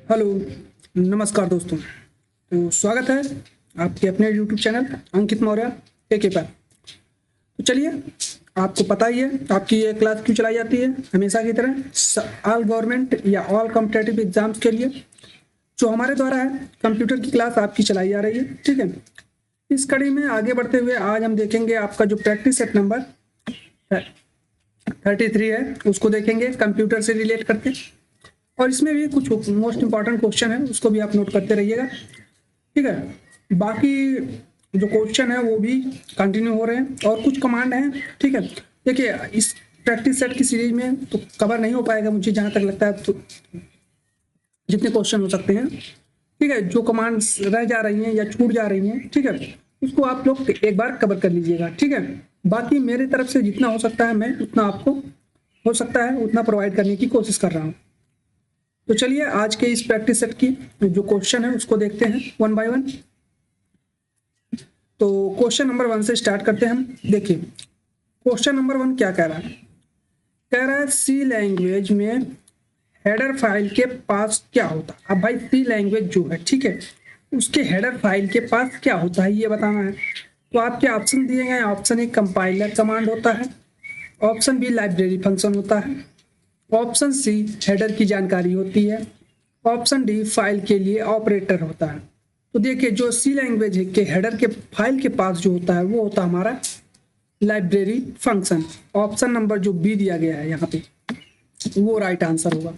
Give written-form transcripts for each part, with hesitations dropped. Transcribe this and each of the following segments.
Hello, नमस्कार दोस्तों। तो स्वागत है आपके अपने यूट्यूब चैनल अंकित मौर्य के पर। तो चलिए, आपको पता ही है आपकी ये क्लास क्यों चलाई जाती है। हमेशा की तरह ऑल गवर्नमेंट या ऑल कॉम्पिटेटिव एग्जाम्स के लिए जो हमारे द्वारा है कंप्यूटर की क्लास आपकी चलाई जा रही है। ठीक है, इस कड़ी में आगे बढ़ते हुए आज हम देखेंगे आपका जो प्रैक्टिस सेट नंबर 33 है उसको देखेंगे कंप्यूटर से रिलेट करके, और इसमें भी कुछ मोस्ट इंपॉर्टेंट क्वेश्चन है उसको भी आप नोट करते रहिएगा। ठीक है, बाकी जो क्वेश्चन है वो भी कंटिन्यू हो रहे हैं और कुछ कमांड हैं। ठीक है, देखिए इस प्रैक्टिस सेट की सीरीज में तो कवर नहीं हो पाएगा मुझे जहाँ तक लगता है, तो जितने क्वेश्चन हो सकते हैं। ठीक है, जो कमांड्स रह जा रही हैं या छूट जा रही हैं, ठीक है, उसको आप लोग एक बार कवर कर लीजिएगा। ठीक है, बाकी मेरी तरफ से जितना हो सकता है मैं उतना आपको हो सकता है उतना प्रोवाइड करने की कोशिश कर रहा हूँ। तो चलिए आज के इस प्रैक्टिस सेट की जो क्वेश्चन है उसको देखते हैं वन बाय वन। तो क्वेश्चन नंबर 1 से स्टार्ट करते हैं हम। देखिए क्वेश्चन नंबर 1 क्या कह रहा है। कह रहा है सी लैंग्वेज में हेडर फाइल के पास क्या होता है। अब भाई सी लैंग्वेज जो है, ठीक है, उसके हेडर फाइल के पास क्या होता है ये बताना है। तो आपके ऑप्शन दिए गए, ऑप्शन ए कंपाइलर कमांड होता है, ऑप्शन बी लाइब्रेरी फंक्शन होता है, ऑप्शन सी हेडर की जानकारी होती है, ऑप्शन डी फाइल के लिए ऑपरेटर होता है। तो देखिए जो सी लैंग्वेज के हेडर के फाइल के पास जो होता है वो होता है हमारा लाइब्रेरी फंक्शन। ऑप्शन नंबर जो बी दिया गया है यहाँ पे वो राइट आंसर होगा।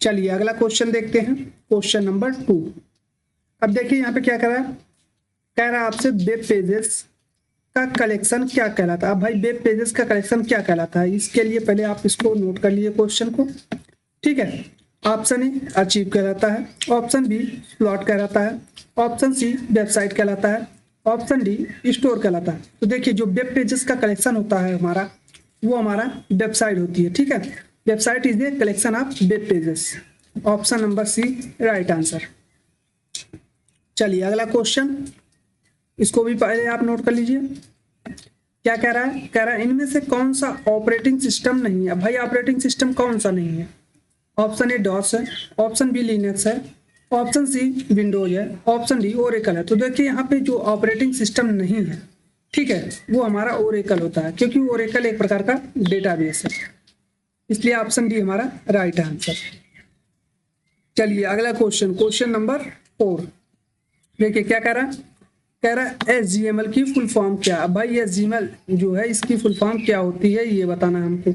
चलिए अगला क्वेश्चन देखते हैं, क्वेश्चन नंबर 2। अब देखिए यहाँ पे क्या कह रहा है। कह रहा है आपसे वेब पेजेस का कलेक्शन क्या कहलाता है। अब भाई वेब पेजेस का कलेक्शन क्या कहलाता है, इसके लिए पहले आप इसको नोट कर लिए क्वेश्चन को। ठीक है, ऑप्शन ए अचीव कहलाता है, ऑप्शन बी प्लॉट कहलाता है, ऑप्शन सी वेबसाइट कहलाता है, ऑप्शन डी स्टोर कहलाता है। तो देखिए जो वेब पेजेस का कलेक्शन होता है हमारा वो हमारा वेबसाइट होती है। ठीक है, website is a collection of web pages. Option number C right answer. चलिए अगला क्वेश्चन, इसको भी पहले आप नोट कर लीजिए। क्या कह रहा है। कह रहा है इनमें से कौन सा ऑपरेटिंग सिस्टम नहीं है। भाई ऑपरेटिंग सिस्टम कौन सा नहीं है। ऑप्शन ए डॉस है, ऑप्शन बी लिनक्स है, ऑप्शन सी विंडोज है, ऑप्शन डी ओरेकल है। तो देखिए यहाँ पे जो ऑपरेटिंग सिस्टम नहीं है, ठीक है, वो हमारा ओरेकल होता है, क्योंकि ओरेकल एक प्रकार का डेटाबेस है, इसलिए ऑप्शन डी हमारा राइट आंसर। चलिए अगला क्वेश्चन, क्वेश्चन नंबर 4। देखिए क्या कह रहा है। कह रहा है HTML की फुल फॉर्म क्या है। भाई HTML जो है इसकी फुल फॉर्म क्या होती है ये बताना है हमको।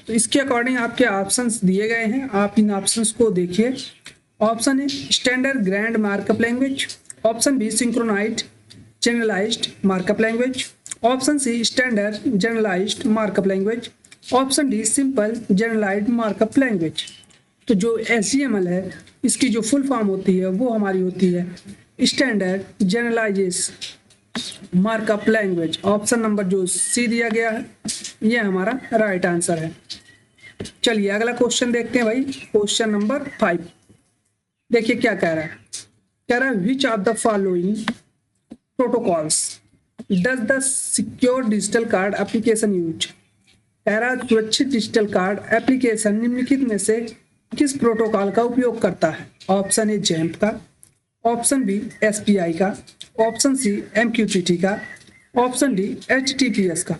तो इसके अकॉर्डिंग आपके ऑप्शंस दिए गए हैं, आप इन ऑप्शंस को देखिए। Option A standard grand markup language, option B synchronized generalized markup language, option C standard generalized markup language, option D simple generalized markup language. तो जो HTML है इसकी जो फुल फॉर्म होती है वो हमारी होती है standard generalized markup language. Option number जो सी दिया गया है ये हमारा राइट आंसर है। चलिए अगला क्वेश्चन देखते हैं भाई, क्वेश्चन नंबर 5। देखिए क्या कह रहा है। कह रहा है which of the following protocols does the secure digital card application use. कह रहा है सुरक्षित डिजिटल कार्ड एप्लीकेशन निम्नलिखित में से किस प्रोटोकॉल का उपयोग करता है। ऑप्शन ए जैम्प का, ऑप्शन बी SPI का, ऑप्शन सी MQTT का, ऑप्शन डी HTTPS का।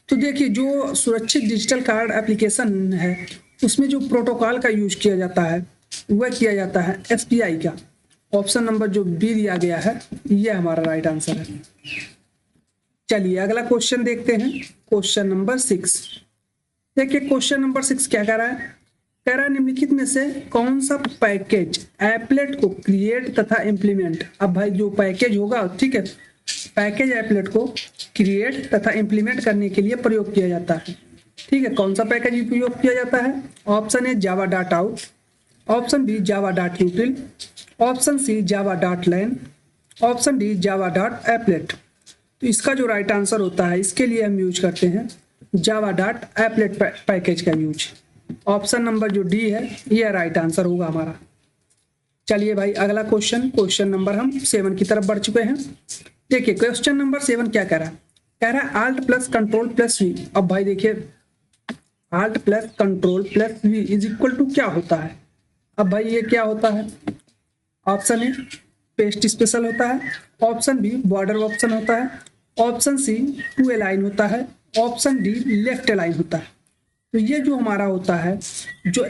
तो देखिए जो सुरक्षित डिजिटल कार्ड एप्लीकेशन है उसमें जो प्रोटोकॉल का यूज किया जाता है वह किया जाता है SPI का। ऑप्शन नंबर जो बी दिया गया है ये हमारा राइट आंसर है। चलिए अगला क्वेश्चन देखते हैं, क्वेश्चन नंबर 6। देखिए क्वेश्चन नंबर 6 क्या कह रहा है। कह रहा है निम्नलिखित में से कौन सा पैकेज एप्लेट को क्रिएट तथा इम्प्लीमेंट। अब भाई जो पैकेज होगा, ठीक है, पैकेज एप्लेट को क्रिएट तथा इम्प्लीमेंट करने के लिए प्रयोग किया जाता है। ठीक है, कौन सा पैकेज उपयोग किया जाता है। Option A Java dot out, option B Java dot util, option C Java dot lang, option D Java dot applet. तो इसका जो राइट आंसर होता है इसके लिए हम यूज करते हैं जावा डॉट एप्लेट पैकेज का यूज। ऑप्शन नंबर जो डी है ये राइट आंसर होगा हमारा। चलिए भाई अगला क्वेश्चन, क्वेश्चन नंबर हम 7 की तरफ बढ़ चुके हैं। देखिए क्वेश्चन नंबर 7 क्या कह रहा है। कह रहा है Alt plus control plus V। अब भाई देखिए Alt plus control plus V is equal to क्या होता है। अब भाई ये क्या होता है? ऑप्शन ए पेस्ट स्पेशल होता है, ऑप्शन बी बॉर्डर ऑप्शन होता है, ऑप्शन सी टू अलाइन होता है, ऑप्शन डी लेफ्ट अलाइन होता है। तो ये जो हमारा होता है, जो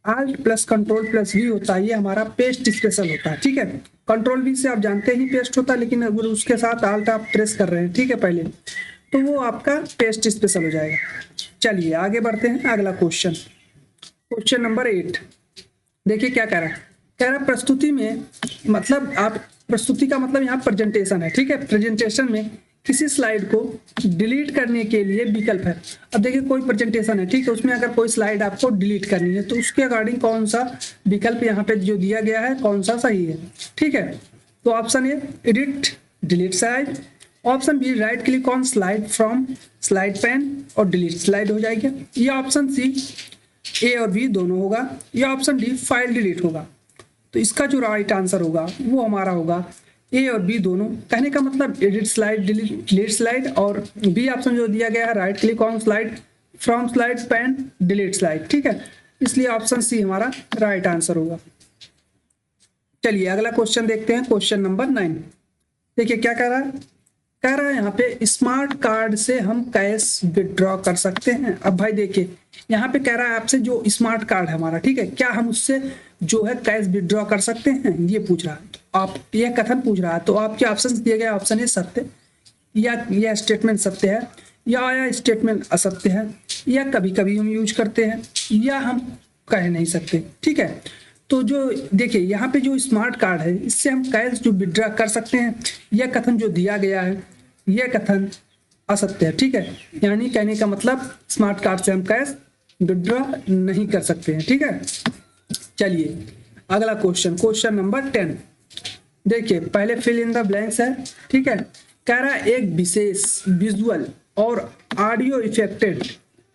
alt plus control plus V होता है, ये हमारा पेस्ट स्पेशल होता है। ठीक है, कंट्रोल वी से आप जानते ही पेस्ट होता है, लेकिन अगर उसके साथ आल्ट आप प्रेस कर रहे हैं, ठीक है, पहले, तो वो आपका पेस्ट स्पेशल हो जाएगा। चलिए आगे बढ़ते हैं, अगला क्वेश्चन, क्वेश्चन नंबर 8। देखिए क्या कह रहा है, कह रहा है प्रस्तुति में, मतलब आप प्रस्तुति का मतलब यहाँ प्रेजेंटेशन है। ठीक है, प्रेजेंटेशन में किसी स्लाइड को डिलीट करने के लिए विकल्प है। अब देखिए कोई प्रेजेंटेशन है, ठीक है, उसमें अगर कोई स्लाइड आपको डिलीट करनी है तो उसके अकॉर्डिंग कौन सा विकल्प यहाँ पे जो दिया गया है, कौन सा सही है। ठीक है, तो option A edit delete slide, option B right click on slide from slide pane और डिलीट स्लाइड हो जाएगी, या ऑप्शन सी ए और बी दोनों होगा, या ऑप्शन डी फाइल डिलीट होगा। तो इसका जो राइट आंसर होगा वो हमारा होगा ए और बी दोनों। कहने का मतलब एडिट स्लाइड डिलीट स्लाइड, और बी ऑप्शन जो दिया गया है right click on slide from slide pan delete slide. ठीक है, इसलिए ऑप्शन सी हमारा राइट आंसर होगा। चलिए अगला क्वेश्चन देखते हैं, क्वेश्चन नंबर 9। देखिए क्या कह रहा है, कह रहा है यहाँ पे स्मार्ट कार्ड से हम कैश विड्रॉ कर सकते हैं। अब भाई देखिए यहाँ पे कह रहा है आपसे जो स्मार्ट कार्ड है हमारा, ठीक है, क्या हम उससे जो है कैश विड्रॉ कर सकते हैं, ये पूछ रहा है। तो आप यह कथन पूछ रहा है, तो आपके ऑप्शन दिए गए, ऑप्शन ए सत्य, या यह स्टेटमेंट सत्य है, या यह स्टेटमेंट असत्य है, या कभी कभी हम यूज करते हैं, या हम कह नहीं सकते। ठीक है, तो जो देखिए यहाँ पे जो स्मार्ट कार्ड है, इससे हम कैश जो विड्रॉ कर सकते हैं, यह कथन जो दिया गया है, यह कथन असत्य है। ठीक है, यानी कहने का मतलब स्मार्ट कार्ड से हम कैश विड्रॉ नहीं कर सकते हैं। ठीक है, चलिए अगला क्वेश्चन, क्वेश्चन नंबर 10। देखिए पहले फिल इन द ब्लैंक्स है। ठीक है, कह रहा है एक विशेष विजुअल और ऑडियो इफेक्टेड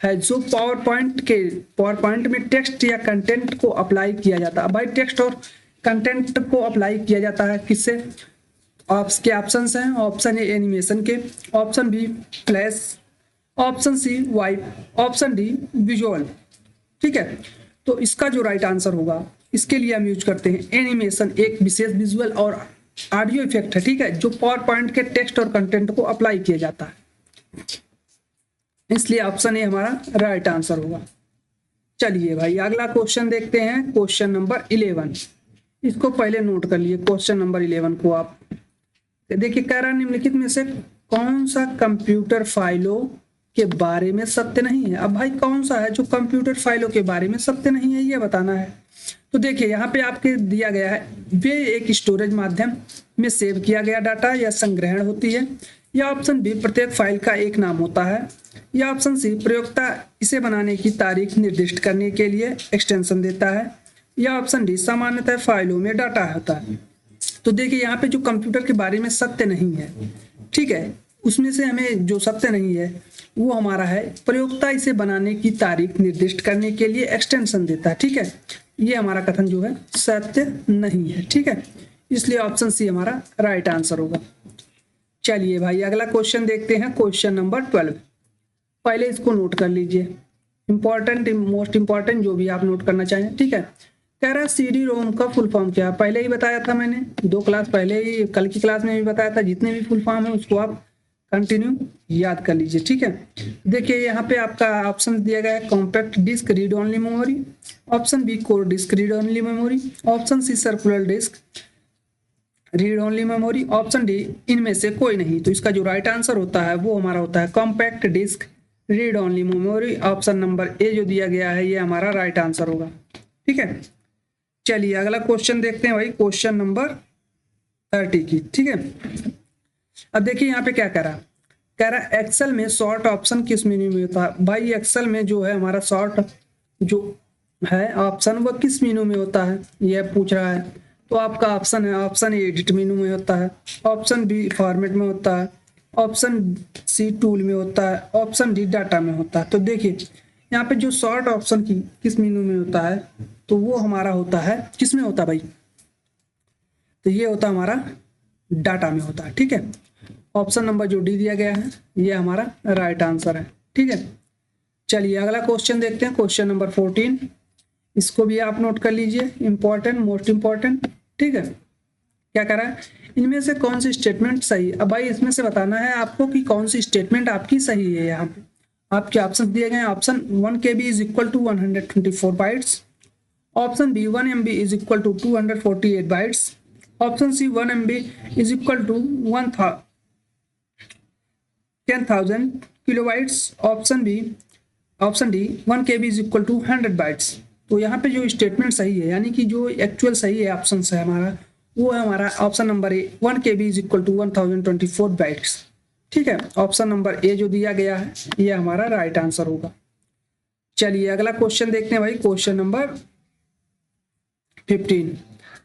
है जो पावर पॉइंट में टेक्स्ट या कंटेंट को अप्लाई किया जाता है। भाई टेक्स्ट और कंटेंट को अप्लाई किया जाता है किससे? आपके ऑप्शन हैं, ऑप्शन ए एनिमेशन के, option B flash, option C wipe, option D visual. ठीक है, तो इसका जो राइट आंसर होगा, इसके लिए हम यूज करते हैं एनिमेशन, एक विशेष विजुअल और ऑडियो इफेक्ट है। ठीक है, जो पावर पॉइंट के टेक्स्ट और कंटेंट को अप्लाई किया जाता है, इसलिए ऑप्शन ए हमारा राइट आंसर होगा। चलिए भाई अगला क्वेश्चन देखते हैं, क्वेश्चन नंबर 11। इसको पहले नोट कर लिए, क्वेश्चन नंबर 11 को आप देखिए, कह रहा निम्नलिखित में से कौन सा कंप्यूटर फाइलों के बारे में सत्य नहीं है। अब भाई कौन सा है जो कंप्यूटर फाइलों के बारे में सत्य नहीं है, ये बताना है। तो देखिए यहाँ पे आपके दिया गया है, वे एक स्टोरेज माध्यम में सेव किया गया डाटा या संग्रहण होती है, या ऑप्शन बी प्रत्येक फाइल का एक नाम होता है, या ऑप्शन सी प्रयोक्ता इसे बनाने की तारीख निर्दिष्ट करने के लिए एक्सटेंशन देता है, या ऑप्शन डी सामान्यतः फाइलों में डाटा होता है। तो देखिए यहाँ पे जो कंप्यूटर के बारे में सत्य नहीं है, ठीक है, उसमें से हमें जो सत्य नहीं है वो हमारा है प्रयोक्ता इसे बनाने की तारीख निर्दिष्ट करने के लिए एक्सटेंशन देता है। ठीक है, ये हमारा कथन जो है सत्य नहीं है। ठीक है, इसलिए ऑप्शन सी हमारा राइट आंसर होगा। चलिए भाई अगला क्वेश्चन देखते हैं, क्वेश्चन नंबर 12। पहले इसको नोट कर लीजिए, इंपॉर्टेंट मोस्ट इंपॉर्टेंट जो भी आप नोट करना चाहें। ठीक है, कह रहा CD रोम का फुल फॉर्म क्या है, पहले ही बताया था मैंने, 2 क्लास पहले ही, कल की क्लास में भी बताया था। जितने भी फुल फॉर्म है उसको आप कंटिन्यू याद कर लीजिए। ठीक है, देखिए यहाँ पे आपका ऑप्शन दिया गया है compact disc read only memory, option B core disc read only memory, option C circular disc read only memory, option D इनमें से कोई नहीं। तो इसका जो राइट आंसर होता है वो हमारा होता है compact disc read only memory. Option number A जो दिया गया है ये हमारा राइट आंसर होगा। ठीक है, चलिए अगला क्वेश्चन देखते हैं भाई, क्वेश्चन नंबर 30 की। ठीक है, अब देखिए यहाँ पे क्या कह रहा एक्सेल में शॉर्ट ऑप्शन किस मेन्यू में होता है। भाई एक्सेल में जो है हमारा शॉर्ट जो है ऑप्शन वो किस मेन्यू में होता है, यह पूछ रहा है। तो आपका ऑप्शन है, ऑप्शन ए एडिट मेन्यू में होता है, ऑप्शन बी फॉर्मेट में होता है, ऑप्शन सी टूल में होता है, ऑप्शन डी डाटा में होता है। तो देखिए यहाँ पे जो शॉर्ट ऑप्शन की किस मेन्यू में होता है, तो वो हमारा होता है किस में होता है भाई, तो ये होता है हमारा डाटा में होता है। ठीक है, ऑप्शन नंबर जो डी दिया गया है ये हमारा राइट आंसर है। ठीक है, चलिए अगला क्वेश्चन देखते हैं, क्वेश्चन नंबर 14। इसको भी आप नोट कर लीजिए, इंपॉर्टेंट, मोस्ट इंपॉर्टेंट। ठीक है, क्या कह रहा है, इनमें से कौन सी स्टेटमेंट सही। अब भाई इसमें से बताना है आपको कि कौन सी स्टेटमेंट आपकी सही है। यहाँ पे आपके ऑप्शन दिए गए हैं। Option 1 KB is equal to 124 bytes, option B 1 MB is equal to 248 bytes, option C 1 MB is equal to 10,000 kilobytes, option D 1 KB is equal to 100 bytes. तो यहाँ पे जो स्टेटमेंट सही है, यानी कि जो एक्चुअल सही है ऑप्शन है हमारा, वो है हमारा option number A, 1 KB is equal to 1024 bytes. ठीक है, ऑप्शन नंबर ए जो दिया गया है ये हमारा राइट आंसर होगा। चलिए अगला क्वेश्चन देखते हैं भाई, क्वेश्चन नंबर 15।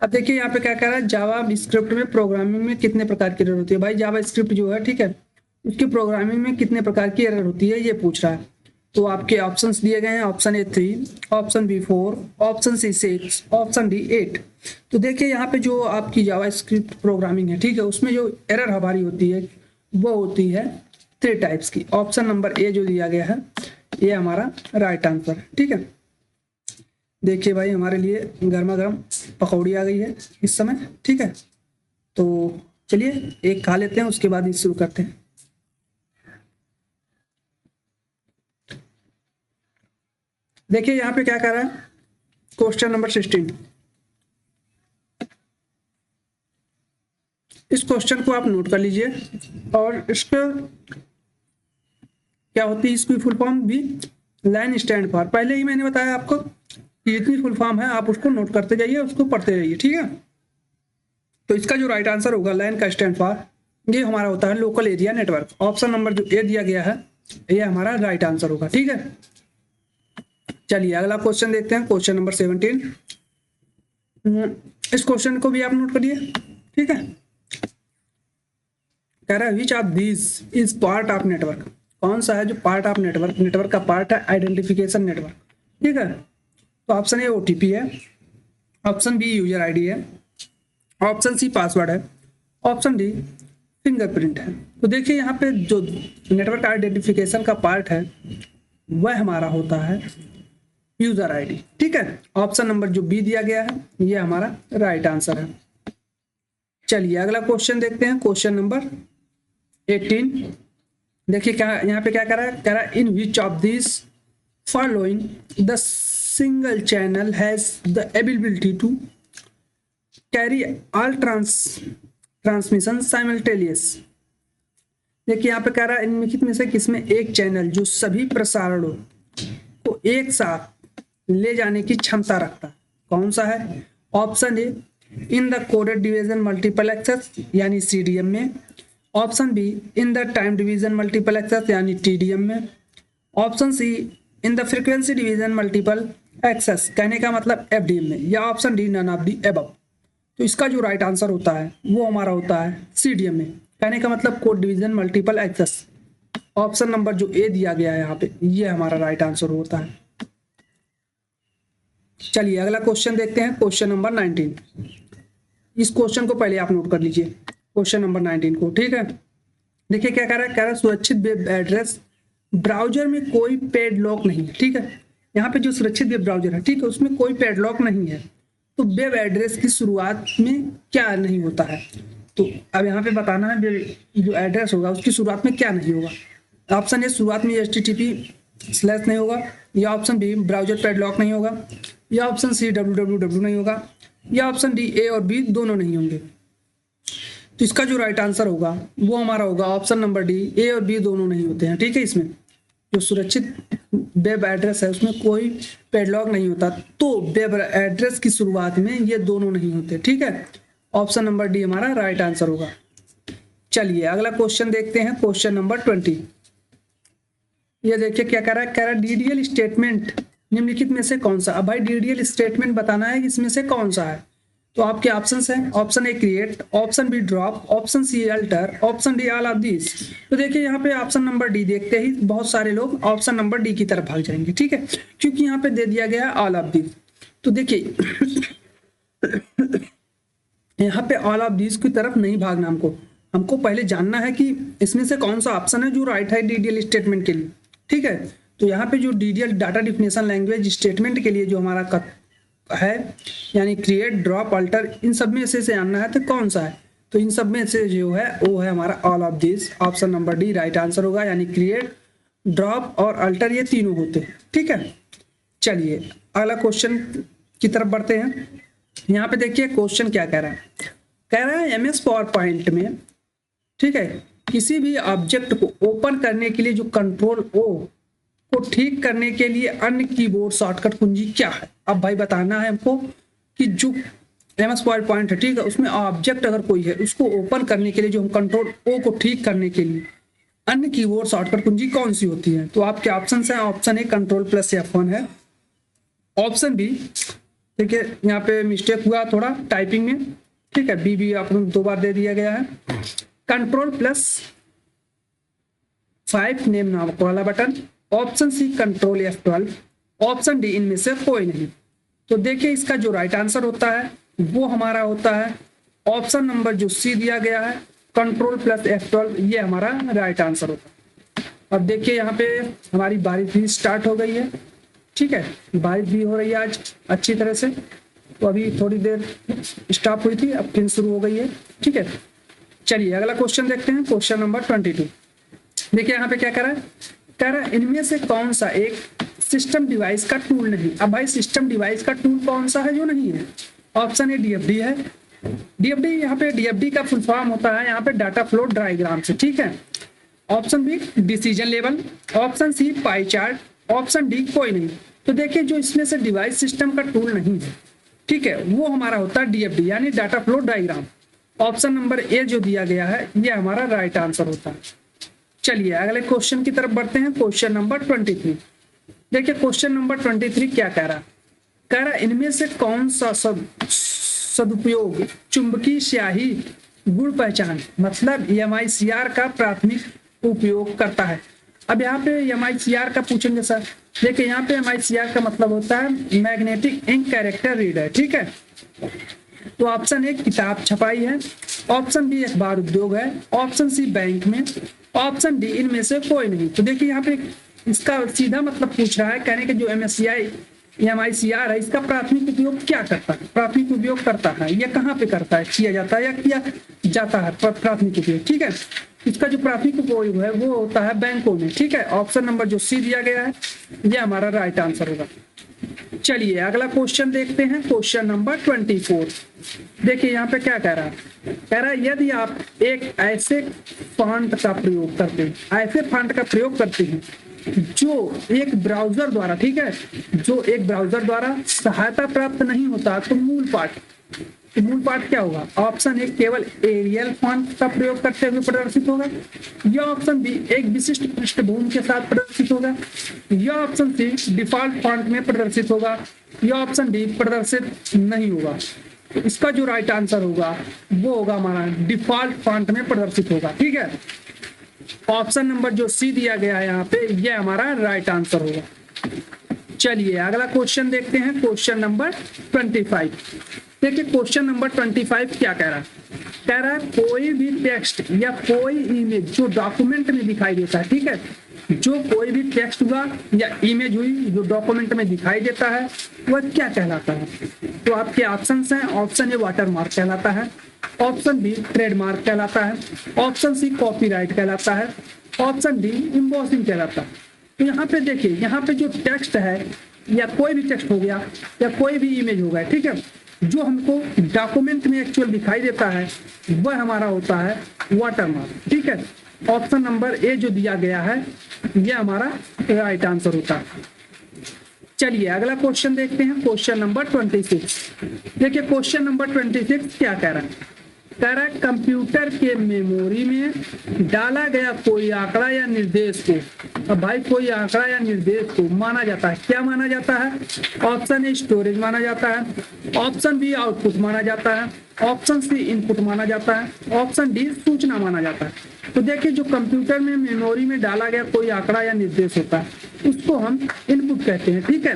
अब देखिए यहाँ पे क्या कह रहा है, जावा स्क्रिप्ट में प्रोग्रामिंग में कितने प्रकार की एरर होती है। भाई जावा स्क्रिप्ट जो है, ठीक है, उसकी प्रोग्रामिंग में कितने प्रकार की एरर होती है ये पूछ रहा है। तो आपके ऑप्शंस दिए गए हैं, option A 3, option B 4, option C 6, option D 8। तो देखिए यहाँ पे जो आपकी जावा स्क्रिप्ट प्रोग्रामिंग है, ठीक है, उसमें जो एरर हमारी होती है वो होती है 3 टाइप्स की। ऑप्शन नंबर ए जो दिया गया है ये हमारा राइट आंसर है। ठीक है, देखिए भाई हमारे लिए गर्मा गर्म पकौड़ी आ गई है इस समय। ठीक है, तो चलिए एक खा लेते हैं, उसके बाद शुरू करते हैं। देखिए यहाँ पे क्या कर रहा है, क्वेश्चन नंबर 16। इस क्वेश्चन को आप नोट कर लीजिए और इसका क्या होती है, इसकी फुल फॉर्म भी लाइन स्टैंड फॉर। पहले ही मैंने बताया आपको कि जितनी फुल फॉर्म है आप उसको नोट करते जाइए, उसको पढ़ते जाइए। ठीक है, तो इसका जो राइट आंसर होगा लाइन का स्टैंड फॉर, ये हमारा होता है local area network. Option number जो ए दिया गया है ये हमारा राइट आंसर होगा। ठीक है, चलिए अगला क्वेश्चन देखते हैं, क्वेश्चन नंबर 17। इस क्वेश्चन को भी आप नोट करिए। ठीक है, कह रहा है which of this is part of network. कौन सा है जो पार्ट ऑफ नेटवर्क, नेटवर्क का पार्ट है आइडेंटिफिकेशन नेटवर्क। ठीक है, तो ऑप्शन ए OTP है, ऑप्शन बी यूजर ID है, ऑप्शन सी पासवर्ड है, ऑप्शन डी फिंगरप्रिंट है। तो देखिए यहाँ पे जो नेटवर्क आइडेंटिफिकेशन का पार्ट है वह हमारा होता है यूजर ID। ठीक है, ऑप्शन नंबर जो बी दिया गया है ये हमारा राइट आंसर है। चलिए अगला क्वेश्चन देखते हैं, क्वेश्चन नंबर 18। देखिए क्या यहाँ पे क्या कह रहा है, in which of this following the single channel has the ability to carry all transmission simultaneous. देखिए यहाँ पे कह रहा है इनमें कितने से किसमें एक चैनल जो सभी प्रसारणों को एक साथ ले जाने की क्षमता रखता है, कौन सा है। Option A in the coded division multiple access यानी CDM में, option B in the time division multiple access यानी TDM में, option C in the frequency division multiple access कहने का मतलब FDM में, या option D none of the above. तो इसका जो राइट आंसर होता है वो हमारा होता है CDM में, कहने का मतलब code division multiple access. Option number जो ए दिया गया है यहाँ पे ये हमारा राइट आंसर होता है। चलिए अगला क्वेश्चन देखते हैं, क्वेश्चन नंबर 19। इस क्वेश्चन को पहले आप नोट कर लीजिए, क्वेश्चन नंबर 19 को। ठीक है, देखिए क्या कह रहा है, सुरक्षित वेब एड्रेस ब्राउजर में कोई पैडलॉक नहीं है। ठीक है, यहाँ पे जो सुरक्षित वेब ब्राउजर है, ठीक है, उसमें कोई पैडलॉक नहीं है। तो वेब एड्रेस की शुरुआत में क्या नहीं होता है, तो अब यहाँ पे बताना है जो एड्रेस होगा उसकी शुरुआत में क्या नहीं होगा। ऑप्शन ए शुरुआत में HTTP/ नहीं होगा, या ऑप्शन बी ब्राउजर पैडलॉक नहीं होगा, या ऑप्शन सी www नहीं होगा, या ऑप्शन डी ए और बी दोनों नहीं होंगे। तो इसका जो राइट आंसर होगा वो हमारा होगा ऑप्शन नंबर डी, ए और बी दोनों नहीं होते हैं। ठीक है, इसमें जो सुरक्षित वेब एड्रेस है उसमें कोई पैडलॉक नहीं होता, तो वेब एड्रेस की शुरुआत में ये दोनों नहीं होते। ठीक है, ऑप्शन नंबर डी हमारा राइट आंसर होगा। चलिए अगला क्वेश्चन देखते हैं, क्वेश्चन नंबर 20। ये देखिए क्या कह रहा है, DDL स्टेटमेंट निम्नलिखित में से कौन सा। अब भाई DDL स्टेटमेंट बताना है कि इसमें से कौन सा है। तो आपके ऑप्शंस हैं, option A create, option B drop, option C alter, option D all of this. तो देखिए यहाँ पे ऑप्शन नंबर डी देखते ही बहुत सारे लोग ऑप्शन नंबर डी की तरफ भाग जाएंगे। ठीक है, क्योंकि यहाँ पे दे दिया गया ऑल ऑफ दिस। तो देखिए यहाँ पे ऑल ऑफ दिस की तरफ नहीं भागना, हमको पहले जानना है कि इसमें से कौन सा ऑप्शन है जो राइट है DDL स्टेटमेंट के लिए। ठीक है, तो यहाँ पे जो DDL data definition language statement के लिए जो हमारा है, यानी क्रिएट, ड्रॉप, अल्टर, इन सब में से आना है तो कौन सा है, तो इन सब में से जो है वो है हमारा all of this, option number D right answer होगा, यानी क्रिएट, ड्रॉप और अल्टर ये तीनों होते हैं। ठीक है, चलिए अगला क्वेश्चन की तरफ बढ़ते हैं। यहाँ पे देखिए क्वेश्चन क्या कह रहा है, कह रहा है एमएस पावर पॉइंट में, ठीक है, किसी भी ऑब्जेक्ट को ओपन करने के लिए जो कंट्रोल ओ को ठीक करने के लिए अन्य कीबोर्ड शॉर्टकट कुंजी क्या है। अब भाई बताना है हमको कि जो एमएस पावर पॉइंट है, ठीक है, उसमें ऑब्जेक्ट अगर कोई है उसको ओपन करने के लिए जो हम कंट्रोल ओ को ठीक करने के लिए अन्य कीबोर्ड शॉर्टकट कुंजी कौन सी होती है। तो आपके ऑप्शन है, ऑप्शन ए कंट्रोल प्लस F1 है, ऑप्शन बी, ठीक है, यहाँ पे मिस्टेक हुआ थोड़ा टाइपिंग में, ठीक है, बी भी आपको 2 बार दे दिया गया है, कंट्रोल प्लस 5 नेम नामक वाला button, option C control F12, option D इनमें से कोई नहीं। तो देखिए इसका जो राइट आंसर होता है वो हमारा होता है ऑप्शन नंबर जो सी दिया गया है, कंट्रोल प्लस F12, ये हमारा राइट आंसर होता है। अब देखिए यहाँ पे हमारी बारिश भी स्टार्ट हो गई है, ठीक है, बारिश भी हो रही है आज अच्छी तरह से, तो अभी थोड़ी देर स्टॉप हुई थी, अब फिर शुरू हो गई है। ठीक है, चलिए अगला क्वेश्चन देखते हैं, क्वेश्चन नंबर 22। देखिए यहाँ पे क्या कह रहा है, कह रहा है इनमें से कौन सा एक सिस्टम डिवाइस का टूल नहीं। अब भाई सिस्टम डिवाइस का टूल कौन सा है जो नहीं है, ऑप्शन ए DFD है, DFD, यहाँ पे DFD का फुल फॉर्म होता है यहाँ पे डाटा फ्लो डायग्राम से, ठीक है, option B decision level, option C pie chart, option D कोई नहीं। तो देखिए जो इसमें से डिवाइस सिस्टम का टूल नहीं है, ठीक है, वो हमारा होता है DFD यानी data flow diagram. Option number A जो दिया गया है ये हमारा राइट आंसर होता है। चलिए अगले क्वेश्चन की तरफ बढ़ते हैं, क्वेश्चन नंबर 23। देखिए क्वेश्चन नंबर 23 क्या कह रहा है, कह रहा इनमें से कौन सा सदुपयोग चुंबकीय स्याही गुण पहचान मतलब MICR का प्राथमिक उपयोग करता है। अब यहाँ पे MICR का पूछेंगे सर, देखिए यहाँ पे MICR का मतलब होता है मैग्नेटिक इंक कैरेक्टर रीडर, ठीक है। तो ऑप्शन ए किताब छपाई है, ऑप्शन बी अखबार उद्योग है, ऑप्शन सी बैंक में, ऑप्शन डी इनमें से कोई नहीं। तो देखिए यहाँ पे इसका सीधा मतलब पूछ रहा है, कहने के जो MICR है इसका प्राथमिक उपयोग क्या करता है, प्राथमिक उपयोग करता है या कहाँ पे करता है, किया जाता है या किया जाता है प्राथमिक उपयोग, ठीक है। इसका जो प्राथमिक उपयोग है वो होता है बैंकों में, ठीक है। ऑप्शन नंबर जो सी दिया गया है ये हमारा राइट आंसर होगा। चलिए अगला क्वेश्चन देखते हैं, क्वेश्चन नंबर 24। देखिए यहाँ पे क्या कह रहा है, कह रहा है यदि आप एक ऐसे फॉन्ट का प्रयोग करते हैं, ऐसे फॉन्ट का प्रयोग करते हैं जो एक ब्राउजर द्वारा, ठीक है, जो एक ब्राउजर द्वारा सहायता प्राप्त नहीं होता, तो मूल पाठ क्या होगा। ऑप्शन ए केवल एरियल फॉन्ट का प्रयोग करते हुए प्रदर्शित होगा, या ऑप्शन बी एक विशिष्ट पृष्ठभूमि के साथ प्रदर्शित होगा, या ऑप्शन सी डिफॉल्ट फॉन्ट में प्रदर्शित होगा, या ऑप्शन डी प्रदर्शित नहीं होगा। तो इसका जो राइट आंसर होगा वो होगा हमारा डिफॉल्ट फॉन्ट में प्रदर्शित होगा, ठीक है। ऑप्शन नंबर जो सी दिया गया है यहाँ पे ये हमारा राइट आंसर होगा। चलिए अगला क्वेश्चन देखते हैं, क्वेश्चन नंबर 25। देखिए क्वेश्चन नंबर 25 क्या कह रहा है, कह रहा है कोई भी टेक्स्ट या कोई इमेज जो डॉक्यूमेंट में दिखाई देता है, ठीक है, जो कोई भी टेक्स्ट हुआ या इमेज हुई जो डॉक्यूमेंट में दिखाई देता है वह क्या कहलाता है। तो आपके ऑप्शंस हैं, ऑप्शन ए वाटरमार्क कहलाता है, ऑप्शन बी ट्रेडमार्क कहलाता है, ऑप्शन सी कॉपीराइट कहलाता है, ऑप्शन डी इम्बॉसिंग कहलाता है। तो यहाँ पे देखिए, यहाँ पे जो टेक्स्ट है या कोई भी टेक्स्ट हो गया या कोई भी इमेज हो गया, ठीक है, जो हमको डॉक्यूमेंट में एक्चुअल दिखाई देता है वह हमारा होता है वाटरमार्क, ठीक है। ऑप्शन नंबर ए जो दिया गया है यह हमारा राइट आंसर होता है। चलिए अगला क्वेश्चन देखते हैं, क्वेश्चन नंबर 26। देखिए क्वेश्चन नंबर 26 क्या कह रहा है, कह रहा है कंप्यूटर के मेमोरी में डाला गया कोई आंकड़ा या निर्देश को, अब भाई कोई आंकड़ा या निर्देश को माना जाता है, क्या माना जाता है। ऑप्शन ए स्टोरेज माना जाता है, ऑप्शन बी आउटपुट माना जाता है, ऑप्शन सी इनपुट माना जाता है, ऑप्शन डी सूचना माना जाता है। तो देखिए जो कंप्यूटर में मेमोरी में डाला गया कोई आंकड़ा या निर्देश होता है उसको हम इनपुट कहते हैं, ठीक है।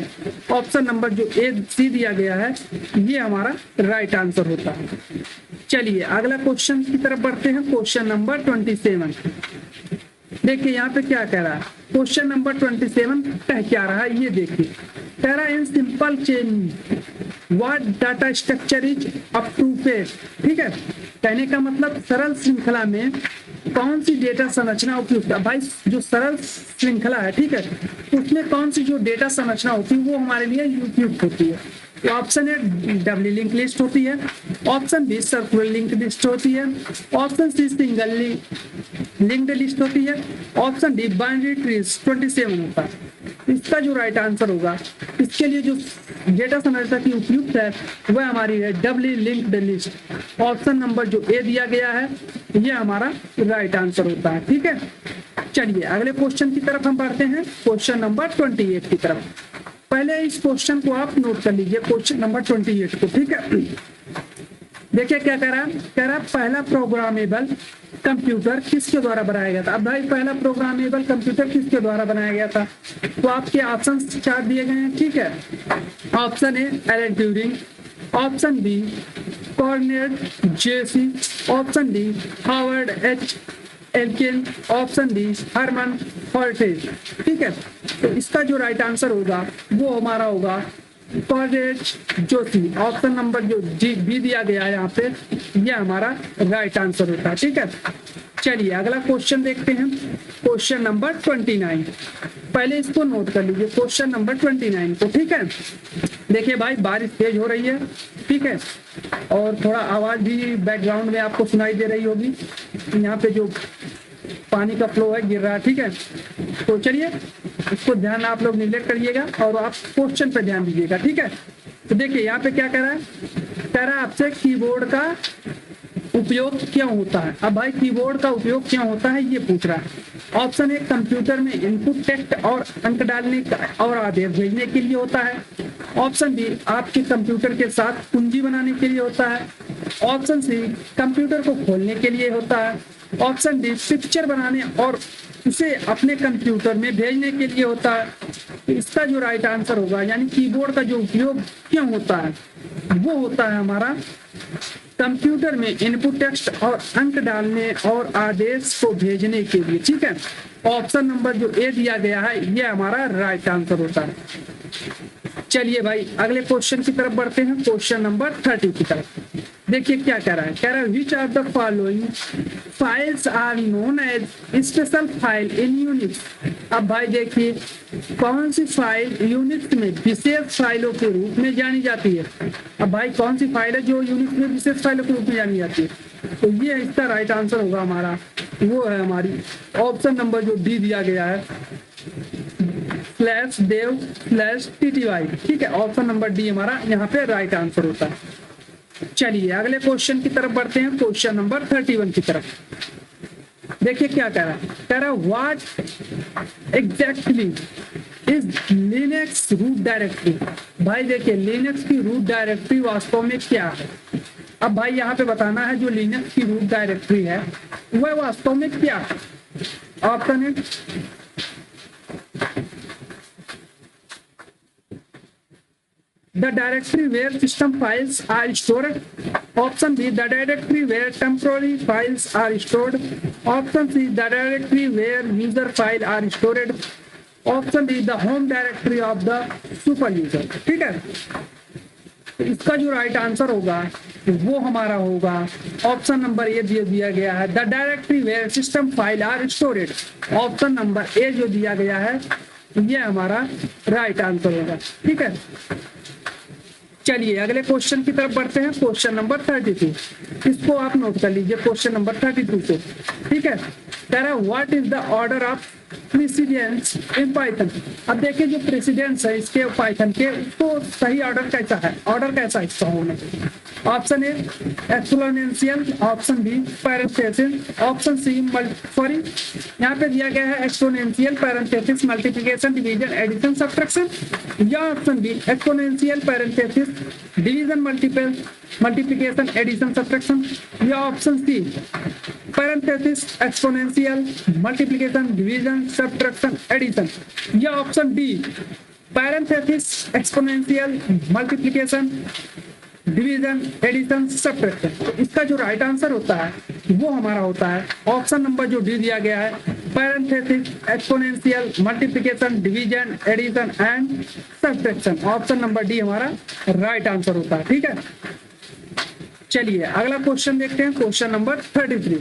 ऑप्शन नंबर जो ए सी दिया गया है ये हमारा राइट आंसर होता है। चलिए अगला क्वेश्चन की तरफ बढ़ते हैं, क्वेश्चन नंबर 27। देखिए यहाँ पे क्या कह रहा है, क्वेश्चन नंबर 27 कह क्या रहा है ये देखिए, कह रहा है in simple change what data structure is approved, ठीक है, कहने का मतलब सरल श्रृंखला में कौन सी डेटा संरचना उपयुक्त है। भाई जो सरल श्रृंखला है, ठीक है, उसमें कौन सी जो डेटा संरचना होती है वो हमारे लिए उपयुक्त होती है। Option A doubly link list होती है, option B circular link list होती है, option C single linked list होती है, ऑप्शन डी बाइनरी ट्रीज 27 होता है। इसका जो राइट आंसर होगा, इसके लिए जो डेटा संरचना की उपयुक्त है वह हमारी है डबली लिंक्ड लिस्ट। ऑप्शन नंबर जो ए दिया गया है यह हमारा राइट आंसर होता है, ठीक है। चलिए अगले क्वेश्चन की तरफ हम बढ़ते हैं, क्वेश्चन नंबर 28 की तरफ। पहले इस क्वेश्चन को आप नोट कर लीजिए, क्वेश्चन नंबर 28 को, ठीक है। देखिए क्या कह रहा है, कह रहा है पहला प्रोग्रामेबल कंप्यूटर किसके द्वारा बनाया गया था। अब भाई पहला प्रोग्रामेबल कंप्यूटर किसके द्वारा बनाया गया था, तो आपके ऑप्शन 4 दिए गए हैं, ठीक है। Option A Alan Turing, option B Cornell JC, option D Harvard H Elkin, option D Herman फॉर्टेज, ठीक है। तो इसका जो राइट आंसर होगा वो हमारा होगा कॉर्नेल जोशी। ऑप्शन नंबर जो जी बी दिया गया है यहाँ पे, यह हमारा राइट आंसर होता है, ठीक है। चलिए अगला क्वेश्चन देखते हैं, क्वेश्चन नंबर 29। पहले इसको नोट कर लीजिए, क्वेश्चन नंबर 29 को, ठीक है। देखिए भाई बारिश तेज हो रही है, ठीक है, और थोड़ा आवाज भी बैकग्राउंड में आपको सुनाई दे रही होगी। यहाँ पे जो पानी का फ्लो है गिर रहा है, ठीक है। तो चलिए इसको ध्यान आप लोग निगलेक्ट करिएगा और आप क्वेश्चन पे ध्यान दीजिएगा, ठीक है। तो देखिए यहाँ पे क्या कह रहा है, कह रहा है आपसे कीबोर्ड का उपयोग क्यों होता है। अब भाई कीबोर्ड का उपयोग क्यों होता है ये पूछ रहा है। ऑप्शन ए कंप्यूटर में इनपुट टेक्स्ट और अंक डालने और आदेश भेजने के लिए होता है, ऑप्शन बी आपके कंप्यूटर के साथ कुंजी बनाने के लिए होता है, ऑप्शन सी कंप्यूटर को खोलने के लिए होता है, ऑप्शन डी पिक्चर बनाने और उसे अपने कंप्यूटर में भेजने के लिए होता है। तो इसका जो राइट आंसर होगा, यानी कीबोर्ड का जो उपयोग क्यों होता है, वो होता है हमारा कंप्यूटर में इनपुट टेक्स्ट और अंक डालने और आदेश को भेजने के लिए, ठीक है। ऑप्शन नंबर जो ए दिया गया है ये हमारा राइट आंसर होता है। चलिए भाई अगले क्वेश्चन की तरफ बढ़ते हैं, क्वेश्चन नंबर 30 की तरफ। देखिए क्या कह रहा है, कह रहा है which are the following files are known as special file in Unix. अब भाई देखिए कौन सी फाइल यूनिक्स में विशेष फाइलों के रूप में जानी जाती है। अब भाई कौन सी फाइल है जो यूनिक्स में विशेष फाइलों के रूप में जानी जाती है, तो ये इसका राइट आंसर होगा हमारा, वो है हमारी ऑप्शन नंबर जो डी दिया गया है /dev/tty, ठीक है। ऑप्शन नंबर डी हमारा यहाँ पे राइट आंसर होता है। चलिए अगले क्वेश्चन की तरफ बढ़ते हैं, क्वेश्चन नंबर 31 की तरफ। देखिए क्या कह रहा है, कह रहा है what exactly is Linux root directory. भाई देखिए लिनक्स की रूट डायरेक्टरी वास्तव में क्या है। अब भाई यहाँ पे बताना है जो लिनक्स की रूट डायरेक्टरी है वह वास्तव में क्या है। ऑप्शन है the directory where system files are stored, option B the directory where temporary files are stored, option C the directory where user file are stored, option D the home directory of the super user, ठीक है। तो इसका जो right answer होगा वो हमारा होगा option number ए दिया गया है the directory where system file are stored. Option number A जो दिया गया है ये हमारा राइट आंसर होगा, ठीक है। चलिए अगले क्वेश्चन की तरफ बढ़ते हैं, क्वेश्चन नंबर 32। इसको आप नोट कर लीजिए, क्वेश्चन नंबर 32 से, ठीक है। कह रहा है what is the order of precedence in Python. अब देखिए जो प्रेसिडेंस है इसके पाइथन के, उसको सही ऑर्डर कैसा है, ऑर्डर कैसा इसका होना चाहिए। Option A exponential, option B parenthesis, option C sorry यहाँ पे दिया गया है exponential parenthesis multiplication division addition subtraction, या option B exponential parenthesis division multiplication addition subtraction, या option C parenthesis exponential multiplication division subtraction addition, या option D parenthesis exponential multiplication division addition subtraction. तो इसका जो राइट आंसर होता है वो हमारा होता है ऑप्शन नंबर जो डी दिया गया है parenthesis, exponential, multiplication, division, addition and subtraction. Option number D हमारा राइट आंसर होता है। ठीक है, चलिए अगला क्वेश्चन देखते हैं, क्वेश्चन नंबर 33।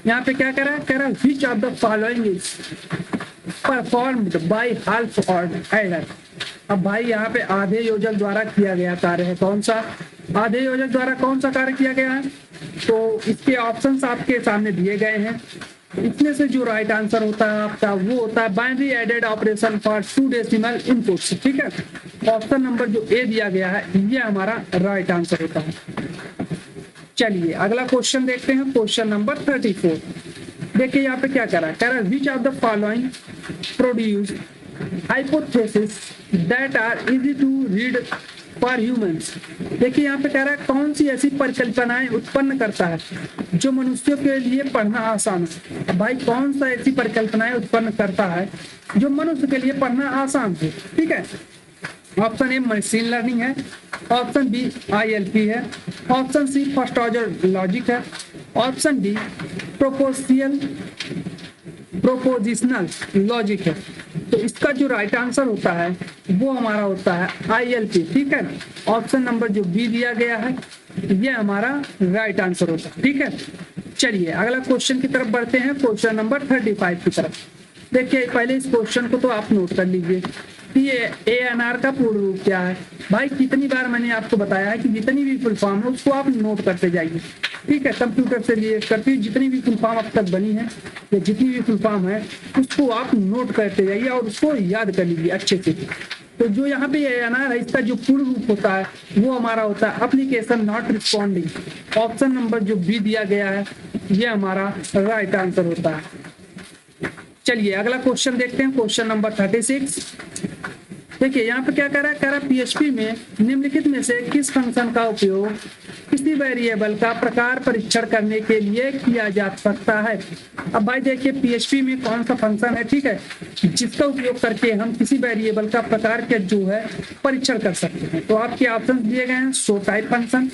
यहाँ पे क्या कह रहा है, कह रहा है which of the following is performed by half adder. अब भाई यहाँ पे आधे योजक द्वारा किया गया कार्य है, कौन सा आधे योजक द्वारा कौन सा कार्य किया गया है, तो इसके ऑप्शंस आपके सामने दिए गए हैं। इसमें से जो राइट आंसर होता है आपका वो होता है binary added operation for 2 decimal inputs. ठीक है, ऑप्शन नंबर जो ए दिया गया है ये हमारा राइट आंसर होता है। चलिए अगला क्वेश्चन देखते हैं, क्वेश्चन नंबर 34। देखिए यहाँ पे क्या कह रहा है, कह रहा है which of the following produce hypothesis that are easy to read for humans. देखिए यहाँ पे कह रहा है कौन सी ऐसी परिकल्पनाएं उत्पन्न करता है जो मनुष्यों के लिए पढ़ना आसान है। अब भाई कौन सा ऐसी परिकल्पनाएं उत्पन्न करता है जो मनुष्य के लिए पढ़ना आसान है। ठीक है, ऑप्शन ए मशीन लर्निंग है, ऑप्शन बी ILP है, option C first order logic है, ऑप्शन डी प्रोपोजिशनल लॉजिक है। तो इसका जो राइट आंसर होता है वो हमारा होता है ILP। ठीक है, ऑप्शन नंबर जो बी दिया गया है ये हमारा राइट आंसर होता है। ठीक है, चलिए अगला क्वेश्चन की तरफ बढ़ते हैं, क्वेश्चन नंबर 35 की तरफ। देखिए पहले इस क्वेश्चन को तो आप नोट कर लीजिए कि ये ANR का पूर्ण रूप क्या है। भाई कितनी बार मैंने आपको बताया है कि जितनी भी फुल फॉर्म है उसको आप नोट करते जाइए। ठीक है, कंप्यूटर से लिए करती जितनी भी फुल फॉर्म अब तक बनी है या जितनी भी फुल फॉर्म है उसको आप नोट करते जाइए और उसको याद कर लीजिए अच्छे से। तो जो यहाँ पे ANR है इसका जो पूर्ण रूप होता है वो हमारा होता है application not responding. Option number जो बी दिया गया है ये हमारा राइट आंसर होता है। चलिए अगला क्वेश्चन देखते हैं, क्वेश्चन नंबर 36। देखिए यहाँ पे क्या कह रहा है, कह रहा है PHP में निम्नलिखित में से किस फंक्शन का उपयोग किसी वेरिएबल का प्रकार परीक्षण करने के लिए किया जा सकता है। अब भाई देखिए PHP में कौन सा फंक्शन है, ठीक है, जिसका उपयोग करके हम किसी वेरिएबल का प्रकार के जो है परीक्षण कर सकते हैं। तो आपके ऑप्शन दिए गए हैं show type function,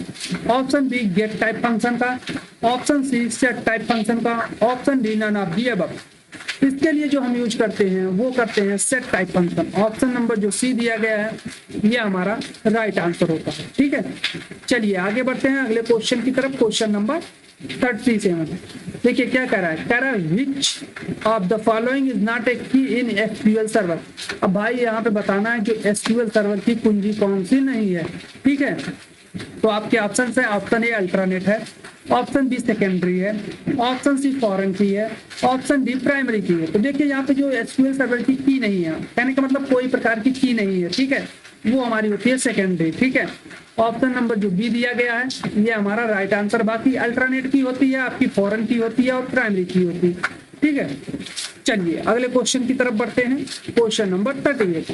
option B get type function का, option C set type function का, option D none of the above. इसके लिए जो हम यूज करते हैं वो करते हैं set type function. Option number जो सी दिया गया है ये हमारा राइट आंसर होता है। ठीक है, चलिए आगे बढ़ते हैं अगले क्वेश्चन की तरफ, क्वेश्चन नंबर 37। देखिए क्या कह रहा है, कह रहा है which of the following is not a की इन SQL सर्वर। अब भाई यहाँ पे बताना है जो SQL सर्वर की कुंजी कौन सी नहीं है। ठीक है, तो आपके ऑप्शन है, ऑप्शन ए अल्टरनेट है, ऑप्शन बी सेकेंडरी है, ऑप्शन सी फॉरेन की है, ऑप्शन डी प्राइमरी की है। तो देखिए यहाँ पे जो SQL सर्वर की नहीं है, कहने का मतलब कोई प्रकार की नहीं है। ठीक है, वो हमारी होती है सेकेंडरी। ठीक है, ऑप्शन नंबर जो बी दिया गया है ये हमारा राइट आंसर। बाकी अल्टरनेट की होती है, आपकी फॉरेन की होती है और प्राइमरी की होती है। ठीक है, चलिए अगले क्वेश्चन की तरफ बढ़ते हैं, क्वेश्चन नंबर 38।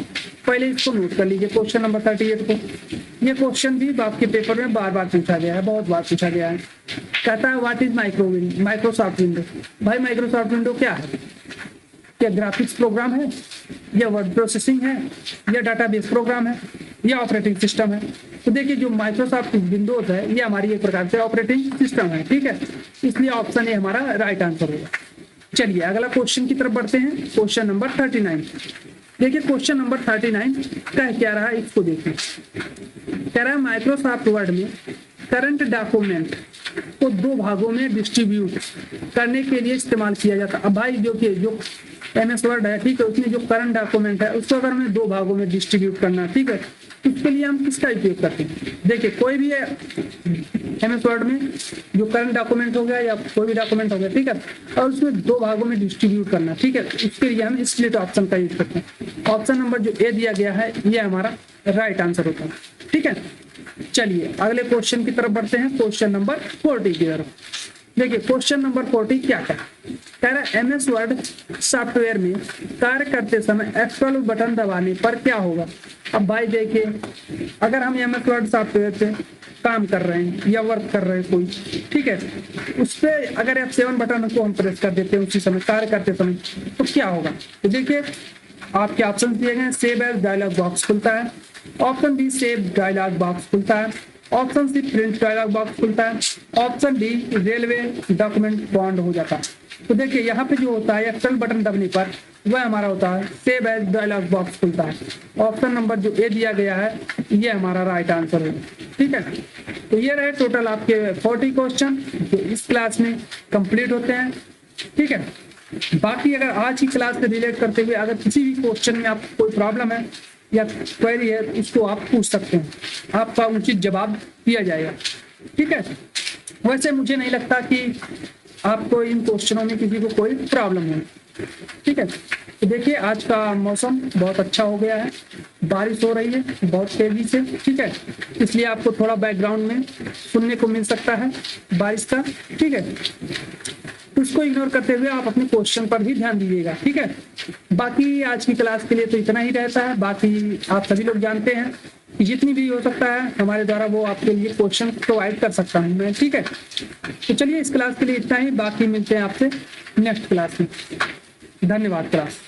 पहले इसको नोट कर लीजिए क्वेश्चन नंबर 38 को। ये क्वेश्चन भी आपके पेपर में बार बार पूछा गया है, बहुत बार पूछा गया है। कहता है व्हाट इज माइक्रोसॉफ्ट विंडो। भाई माइक्रोसॉफ्ट विंडो क्या है, क्या ग्राफिक्स प्रोग्राम है, या वर्ड प्रोसेसिंग है, या डाटाबेस प्रोग्राम है, या ऑपरेटिंग सिस्टम है। तो देखिए जो माइक्रोसॉफ्ट विंडोज है ये हमारी एक प्रकार से ऑपरेटिंग सिस्टम है। ठीक है, इसलिए ऑप्शन ए हमारा राइट आंसर होगा। चलिए अगला क्वेश्चन की तरफ बढ़ते हैं, क्वेश्चन नंबर 39। देखिए क्वेश्चन नंबर 39 क्या रहा है, इसको देखिए। कह रहा है माइक्रोसॉफ्ट वर्ड में करंट डॉक्यूमेंट को 2 भागों में डिस्ट्रीब्यूट करने के लिए इस्तेमाल किया जाता है। अब भाई जो MS वर्ड है, ठीक है, उसमें जो करंट डॉक्यूमेंट है उसको अगर हमें 2 भागों में डिस्ट्रीब्यूट करना, ठीक है, उसके लिए हम किसका उपयोग करते हैं। देखिए कोई भी है MS वर्ड में जो करंट डॉक्यूमेंट हो गया या कोई भी डॉक्यूमेंट हो गया, ठीक है, और उसमें 2 भागों में डिस्ट्रीब्यूट करना, ठीक है, उसके लिए हम स्प्लिट ऑप्शन का यूज करते हैं। ऑप्शन नंबर जो ए दिया गया है ये हमारा राइट आंसर होता है। ठीक है, चलिए अगले क्वेश्चन की तरफ बढ़ते हैं, क्वेश्चन नंबर 40 की तरफ। देखिए क्वेश्चन नंबर 40 क्या कह रहा है, MS वर्ड सॉफ्टवेयर में कार्य करते समय F12 बटन दबाने पर क्या होगा। अब भाई देखिए अगर हम MS वर्ड सॉफ्टवेयर पे काम कर रहे हैं या वर्क कर रहे हैं कोई, ठीक है, उस पर अगर F7 बटन को हम प्रेस कर देते हैं उसी समय कार्य करते समय तो क्या होगा। तो देखिए आपके ऑप्शन दिए गए, सेव एज डायलॉग बॉक्स खुलता है, option B save dialog box खुलता है, option C print dialog box खुलता है, option D railway document bond हो जाता है। तो देखिए यहाँ पे जो होता है एक्सेल बटन दबने पर वह हमारा होता है सेव एज डायलॉग बॉक्स खुलता है। ऑप्शन नंबर जो ए दिया गया है ये हमारा राइट आंसर है। ठीक है, तो ये रहे टोटल आपके 40 क्वेश्चन जो इस क्लास में कंप्लीट होते हैं। ठीक है, बाकी अगर आज की क्लास से रिलेट करते हुए अगर किसी भी क्वेश्चन में आपको कोई प्रॉब्लम है या क्वेरी है तो उसको आप पूछ सकते हैं, आपका उचित जवाब दिया जाएगा। ठीक है, वैसे मुझे नहीं लगता कि आपको इन क्वेश्चनों में किसी को कोई प्रॉब्लम है। ठीक है, तो देखिए आज का मौसम बहुत अच्छा हो गया है, बारिश हो रही है बहुत तेजी से। ठीक है, इसलिए आपको थोड़ा बैकग्राउंड में सुनने को मिल सकता है बारिश का। ठीक है, उसको इग्नोर करते हुए आप अपने क्वेश्चन पर भी ध्यान दीजिएगा। ठीक है, बाकी आज की क्लास के लिए तो इतना ही रहता है। बाकी आप सभी लोग जानते हैं कि जितनी भी हो सकता है हमारे द्वारा वो आपके लिए क्वेश्चन प्रोवाइड कर सकता हूँ मैं। ठीक है, तो चलिए इस क्लास के लिए इतना ही, बाकी मिलते हैं आपसे नेक्स्ट क्लास में। धन्यवाद क्लास।